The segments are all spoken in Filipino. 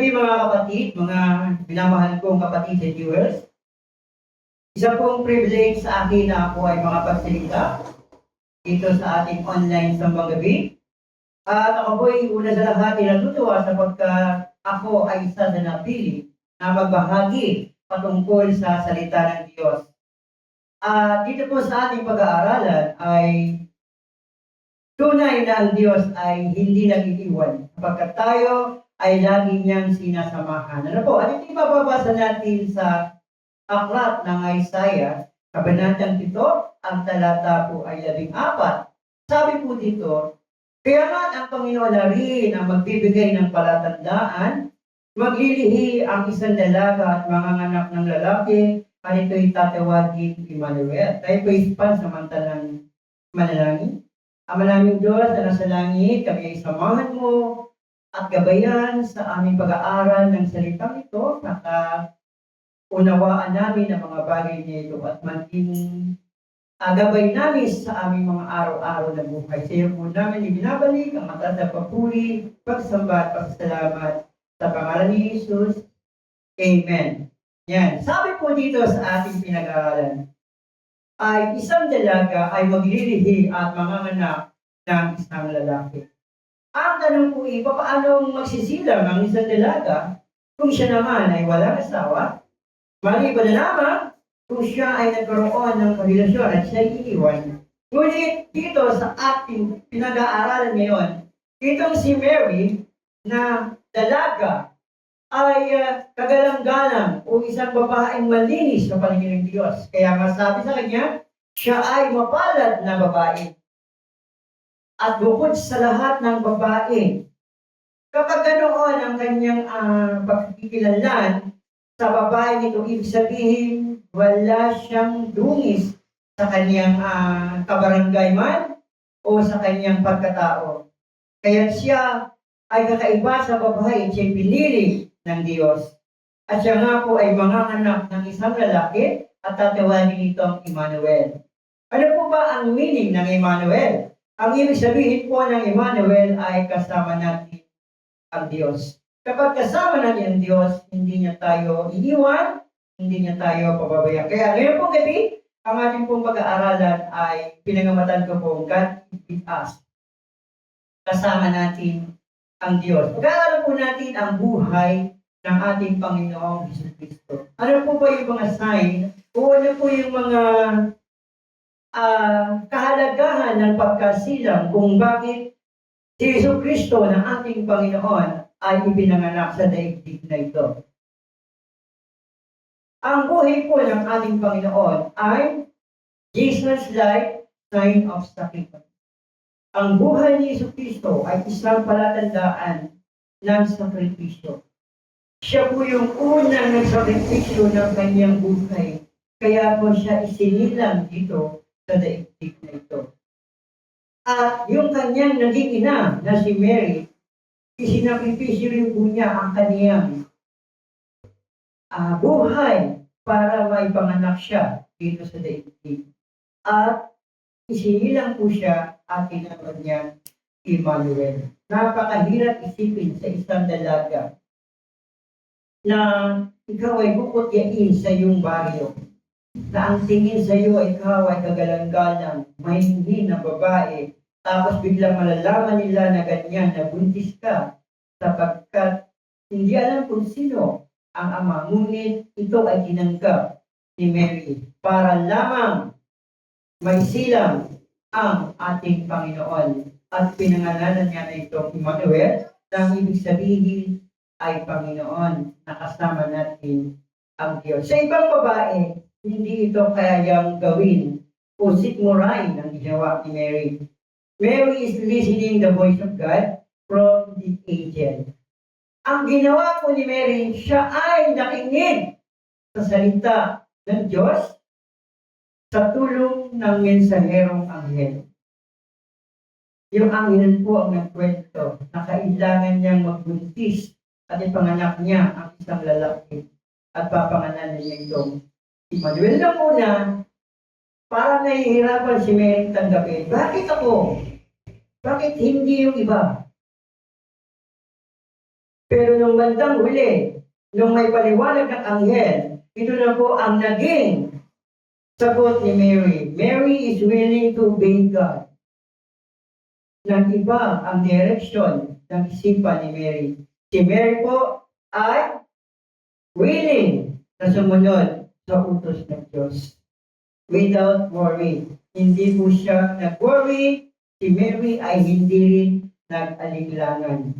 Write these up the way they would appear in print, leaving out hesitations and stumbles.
gabi mga kapatid, mga minamahal kong kapatid and viewers. Isa pong privilege sa akin na ako ay makapagsalita dito sa ating online sambang gabi. At ako po'y una sa lahat ay natutuwa sapagkat ako ay isa na napili na magbahagi patungkol sa salita ng Diyos. At dito po sa ating pag-aaralan ay tunay na ang Diyos ay hindi nag-iiwan sapagkat tayo ay lagi niyang sinasamahan. Ano po? Ano yung mababasa natin sa aklat ng Isaiah, Kabanatang 7, ang talata po ay 14. Sabi po dito, kaya nga ang Panginoon na rin ang magbibigay ng palatandaan, maglilihi ang isang dalaga at manganganak ng lalaki, at ito'y tatawagin Emmanuel. Tayo po'y pansamantalang manalangin. Ama naming Diyos na nasa langit, kami ay samahan mo at gabayan sa aming pag-aaral ng salitang ito, unawaan namin ang mga bagay nito at maging gabay namin sa aming mga araw-araw na buhay. Sa iyo po namin ibinabalik ang mataas na papuri, pagsamba at pagsalamat sa pangalan ni Jesus. Amen. Yan. Sabi po dito sa ating pinag-aaralan, ay isang dalaga ay maglilihi at manganganak ng isang lalaki. Ang tanong po ay, paano magsisilang ang isang dalaga kung siya naman ay walang asawa? Maliban na lamang kung siya ay nagkaroon ng karelasyon at siya ay iiwan. Ngunit dito sa ating pinag-aaralan ngayon, itong si Mary na dalaga ay kagalang-galang o isang babaeng malinis sa paningin ng Diyos. Kaya masabi sa kanya, siya ay mapalad na babae. At bukod sa lahat ng babae, kapag ganoon ang kanyang pagkikilanlan sa babae nito, ibig sabihin, wala siyang dungis sa kanyang kabarangay man o sa kanyang pagkatao. Kaya siya ay kakaiba sa babae, siya pinili ng Diyos. At siya nga po ay manganganak ng isang lalaki at tatawagin itong Emmanuel. Ano po ba ang meaning ng Emmanuel? Ang ibig sabihin po ng Emmanuel ay kasama natin ang Diyos. Kapag kasama natin ang Diyos, hindi niya tayo iiwan, hindi niya tayo pababayaan. Kaya ngayon pong gabi, ang ating pong pag-aaralan ay pinangamatan ko po, God is with us. Kasama natin ang Diyos. Pag-aaralan po natin ang buhay ng ating Panginoong Jesucristo. Ano po ba yung mga sign o ano po yung mga kahalagahan ng pagkasilang kung bakit si Jesucristo na ating Panginoon ay ipinanganak sa daigdig na ito. Ang buhay po ng ating Panginoon ay Jesus' life, sign of sacrifice. Ang buhay ni Jesucristo ay isang palatandaan ng sakripisyo. Siya po yung unang nagsakripisyo ng kanyang buhay. Kaya po siya isinilang dito sa daigdig na ito. At yung kanyang naging ina na si Mary, isinakripisyo rin po niya ang kaniyang buhay para maipanganak siya dito sa daigdig. At isinilang po siya at tinawag niya Emmanuel. Napakahirap isipin sa isang dalaga na ikaw ay bukod-yain sa iyong baryo. Na ang tingin sa iyo ay ikaw ay kagalang-galang, mahindi na babae, tapos biglang malalaman nila na ganyan, na buntis ka, sapagkat hindi alam kung sino ang ama, ngunit ito ay tinanggap ni Mary para lamang may silang ang ating Panginoon at pinangalanan niya na itong Emmanuel, na ibig sabihin ay Panginoon, nakasama natin ang Diyos. Sa ibang babae, hindi ito kayang gawin o sikmurain ang ginawa ni Mary. Mary is listening the voice of God from the angel. Ang ginawa po ni Mary, siya ay nakinig sa salita ng Diyos sa tulong ng mensaherong anghel. Yung anghel po ang nagkwento na kailangan niyang magbuntis at ipanganak niya ang isang lalaki at papanganalan niya itong Emmanuel. Na muna, parang nahihirapan si Mary tanggapin. Bakit ako? Bakit hindi yung iba? Pero nung bandang huli, nung may paliwanag ng anghel, ito na po ang naging sagot ni Mary. Mary is willing to obey God. Nag-iba ang direksyon ng isipan ni Mary. Si Mary po ay willing na sumunod sa utos ng Diyos. Without worry. Hindi po siya nag-worry. Si Mary ay hindi rin nag-alinlangan.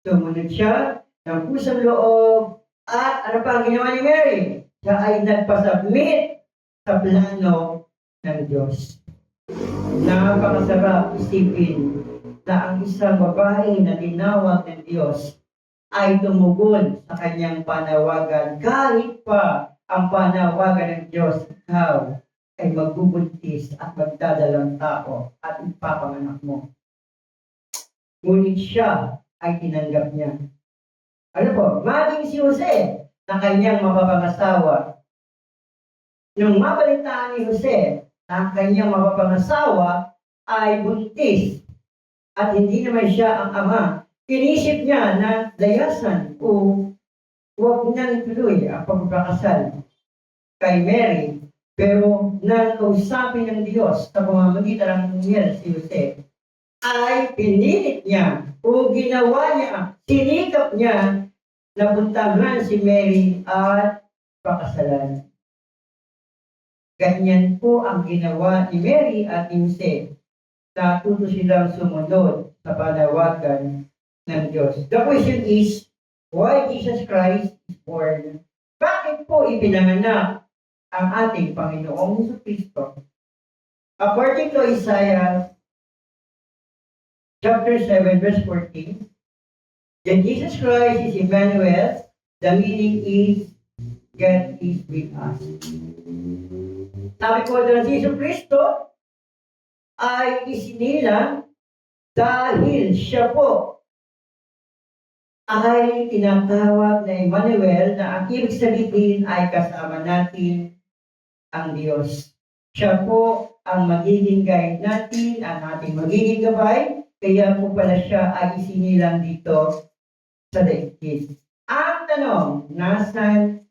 Sumunod siya ng pusang loob. At ano pa ang ginawa ni Mary? Siya ay nagpasubmit sa plano ng Diyos. Napakasarap isipin na ang isang babae na tinawag ng Diyos ay tumugon sa kanyang panawagan. Kahit pa ang panawagan ng Diyos, ikaw ay magbubuntis at magdadalang tao at ipapanganak mo. Ngunit siya ay tinanggap niya. Ano po? Maging si Jose na kanyang mapapangasawa. Nung mabalitaan ni Jose na ang kanyang mapapangasawa ay buntis at hindi naman siya ang ama, inisip niya na layasan o huwag niyang ituloy ang pagpapakasal kay Mary. Pero nang kausapin ng Diyos sa pamamagitan ng anghel si Jose, ay pinilit niya o ginawa niya, sinikap niya na buntahan si Mary at pakasalan. Ganyan po ang ginawa ni Mary at ni Jose. Natuto silang sumunod sa panawagan ng Diyos. The question is, why Jesus Christ is born? Bakit po ipinanganak ang ating Panginoong Jesucristo? According to Isaiah chapter 7 verse 14, that Jesus Christ is Emmanuel, the meaning is God is with us. Sabi po doon, si Jesucristo ay isinilang dahil siya po ay tinatawag na Emmanuel, na ang ibig sabihin ay kasama natin ang Diyos. Siya po ang magiging guide natin, ang ating magiging gabay, kaya po pala siya ay isinilang dito sa daigdig. Ang tanong, nasan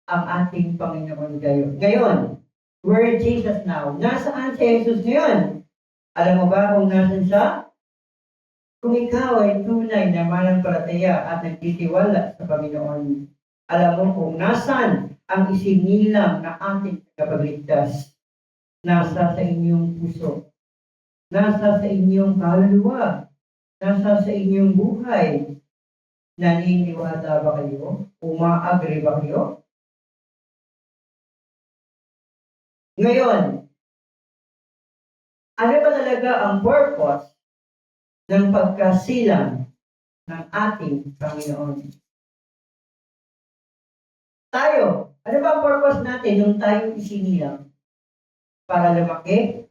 ang ating Panginoon ngayon? Where is Jesus now? Nasaan si Jesus ngayon? Alam mo ba kung nasan siya? Kung ikaw ay tunay na mananampalataya at nagtitiwala sa Panginoon, alam mo kung nasan ang isinilang na ating tagapagligtas. Nasa sa inyong puso. Nasa sa inyong kaluluwa. Nasa sa inyong buhay. Naniniwala ba kayo? Uma-agree ba kayo? Ngayon, ano ba talaga ang purpose ng pagkasilang ng ating Panginoon? Tayo, ano ba ang purpose natin nung tayo isinilang? Para lumaki,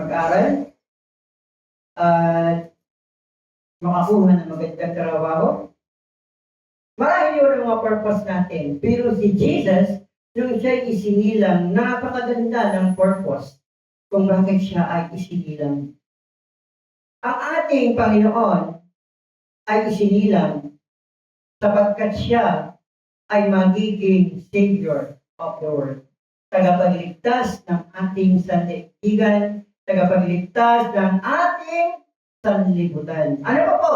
mag-aral, at makakuha ng magandang trabaho? Marahil yun ang mga purpose natin. Pero si Jesus, nung siya isinilang, napakaganda ng purpose kung bakit siya ay isinilang. Ang ating Panginoon ay isinilang sapagkat siya ay magiging Savior of the world. Tagapagligtas ng ating sandaigdigan, tagapagligtas ng ating sanlibutan. Ano pa po?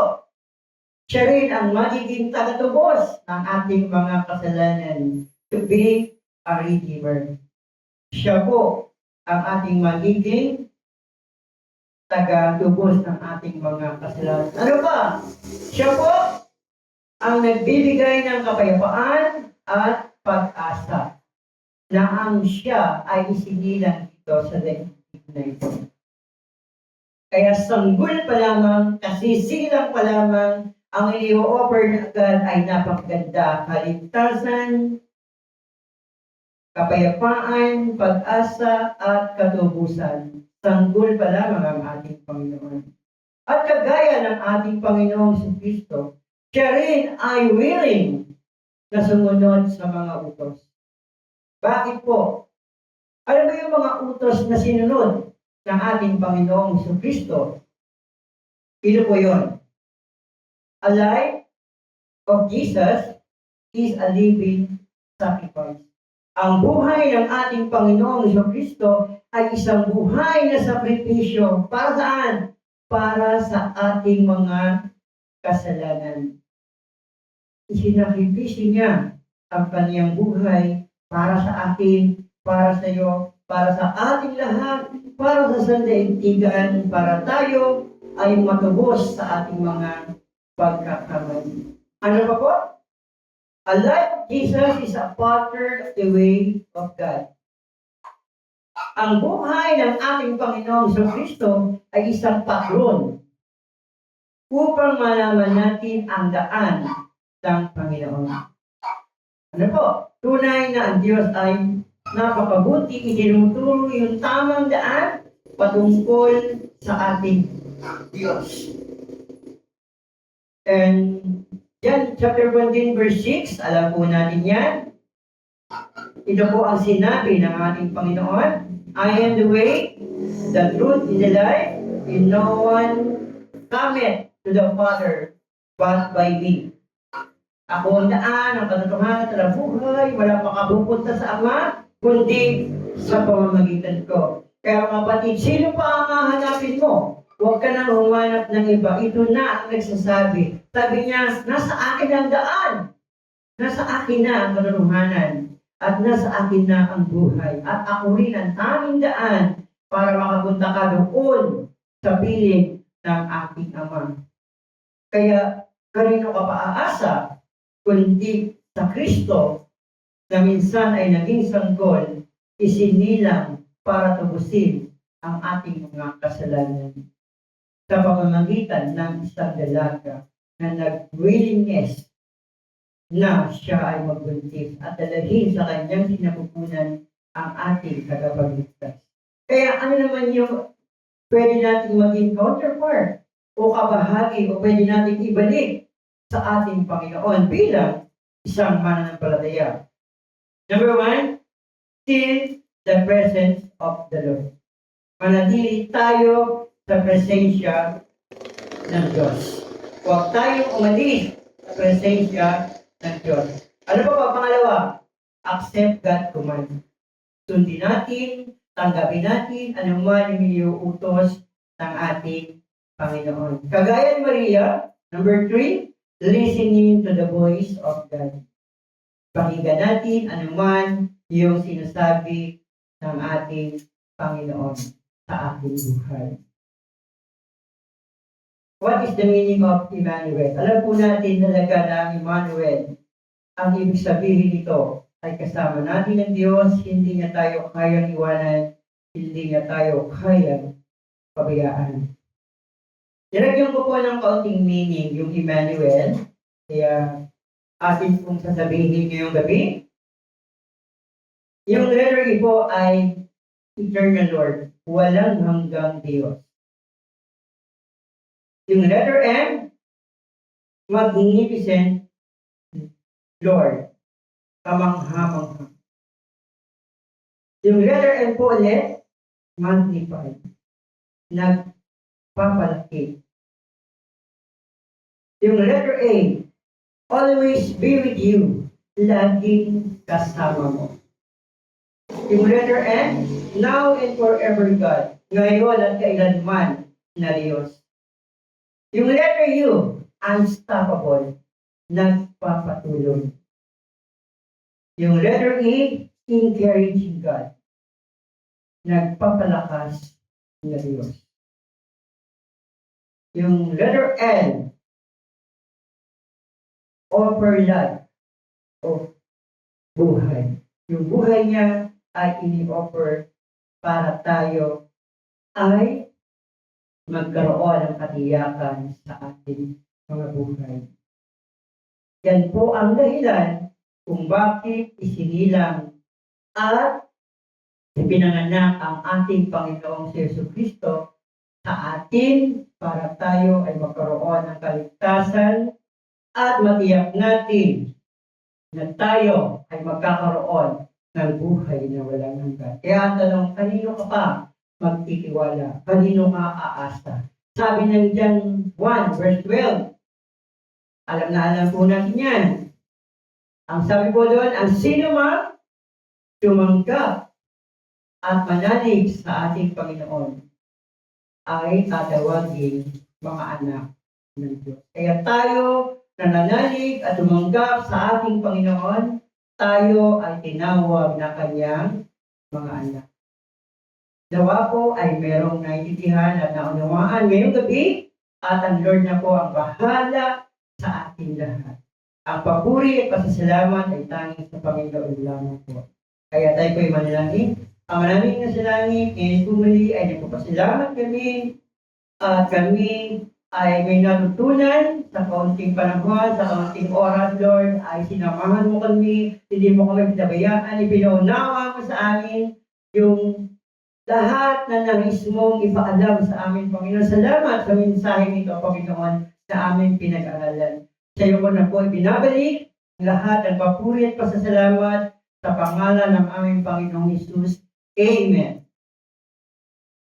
Siya rin ang magiging tagatubos ng ating mga kasalanan, to be a Redeemer. Siya po ang ating magiging tagatubos ng ating mga kasalanan. Ano pa? Siya po ang nagbibigay ng kapayapaan at pag-asa na ang siya ay isinilang dito sa daigdig na ito. Kaya sanggol pa lamang, kasisilang pa lamang, ang i-offer na agad ay napakaganda. Kaligtasan, kapayapaan, pag-asa, at katubusan. Sanggol pa lamang ang ating Panginoon. At kagaya ng ating Panginoong Jesucristo, siya rin ay willing na sumunod sa mga utos. Bakit po? Alam mo yung mga utos na sinunod ng ating Panginoong Jesucristo? Ito po yun. A life of Jesus is a living sacrifice. Ang buhay ng ating Panginoong Jesucristo ay isang buhay na sakripisyo. Para saan? Para sa ating mga kasalanan. Isinakripisyo niya ang kaniyang buhay para sa atin, para sa iyo, para sa ating lahat, para sa sandaigdigan, para tayo ay matubos sa ating mga pagkakamali. Ano pa po? A life of Jesus is a pattern of the way of God. Ang buhay ng ating Panginoong Jesucristo ay isang patron upang malaman natin ang daan ng Panginoon. Ano po? Tunay na ang Diyos ay napakabuti, itinuturo yung tamang daan patungkol sa ating Diyos. And yan, chapter 14, verse 6, alam po natin yan. Ito po ang sinabi ng ating Panginoon, I am the way, the truth, and the life, and no one cometh to the Father but by me. Ako ang daan, ang katotohanan at ang buhay, wala makapupunta sa Ama, kundi sa pamamagitan ko. Kaya kapatid, sino pa ang hahanapin mo? Huwag ka nang humanap ng iba. Ito na ang nagsasabi. Sabi niya, nasa akin ang daan. Nasa akin na ang katotohanan. At nasa akin na ang buhay. At ako rin ang tanging daan para makapunta ka doon sa piling ng aking Ama. Kaya, kanino ka paaasa? Kundi sa Kristo na minsan ay naging sanggol, isinilang para tubusin ang ating mga kasalanan. Sa pamamagitan ng isang dalaga na nag-willingness na siya ay magbuntis at dalhin sa kanyang sinapupunan ang ating tagapagligtas. Kaya ano naman yung pwede natin maging counterpart o kabahagi o pwede natin ibalik sa ating Panginoon bilang isang mananampalataya. Number 1, still the presence of the Lord. Manatili tayo sa presensya ng Diyos. Huwag tayong umalis sa presensya ng Diyos. Ano pa pangalawa? Accept God's command. Sundin natin, tanggapin natin anuman yung iniuutos ng ating Panginoon. Kagaya ni Maria, number 3, listening to the voice of God. Pakinggan natin anuman yung sinasabi ng ating Panginoon sa ating buhay. What is the meaning of Emmanuel? Alam po natin talaga na Emmanuel, ang ibig sabihin nito ay kasama natin ng Diyos, hindi niya tayo kayang iwanan, hindi niya tayo kayang pabayaan. Nilagyan ko po ng kaunting meaning yung Emmanuel, kaya atin pong sasabihin ngayong gabi. Yung letter E po ay Eternal Lord, walang hanggang Diyos. Yung letter M, Magnificent Lord, kamangha-mangha. Yung letter M po ulit, Magnified, nagpapalaki. Yung letter A, always be with you, laging kasama mo. Yung letter N, now and forever God, ngayon at kailanman na Diyos. Yung letter U, unstoppable, nagpapatuloy. Yung letter E, encouraging God, nagpapalakas na Diyos. Yung letter L, offer life o buhay. Yung buhay niya ay ini-offer para tayo ay magkaroon ng katiyakan sa ating mga buhay. Yan po ang dahilan kung bakit isinilang at ipinanganak ang ating Panginoong Jesucristo sa atin para tayo ay magkaroon ng kaligtasan at matiyak natin na tayo ay magkakaroon ng buhay na walang hanggan. Kaya ang tanong, kanino ka pa magtitiwala? Kanino ka aasa? Sabi ng John 1 verse 12, Alam na alam po natin yan. Ang sabi po doon, ang sino man tumanggap at manalig sa ating Panginoon ay tatawagin mga anak ng Diyos. Kaya tayo nananalig at tumanggap sa ating Panginoon, tayo ay tinawag na kanyang mga anak. Nawa po ay merong naintindihan at naunawaan ngayong gabi at ang Lord na po ang bahala sa ating lahat. Ang papuri at pasasalamat ay tanging sa Panginoon lamang po. Kaya tayo po ay manalangin. Ang maraming nasa langit, ngayon po muli ay nagpapasalamat kami at kami ay may natutunan sa kaunting panahon, sa kaunting oras, Lord, ay sinamahan mo kami, hindi mo kami pinabayaan, ipinaunawa mo sa amin yung lahat na nais mong ipaalam sa amin, Panginoon. Salamat sa mensaheng ito, Panginoon, na aming pinag-aralan. Sa iyo ko na po ibinabalik lahat ng papuri at pasasalamat sa pangalan ng aming Panginoong Hesus. Amen.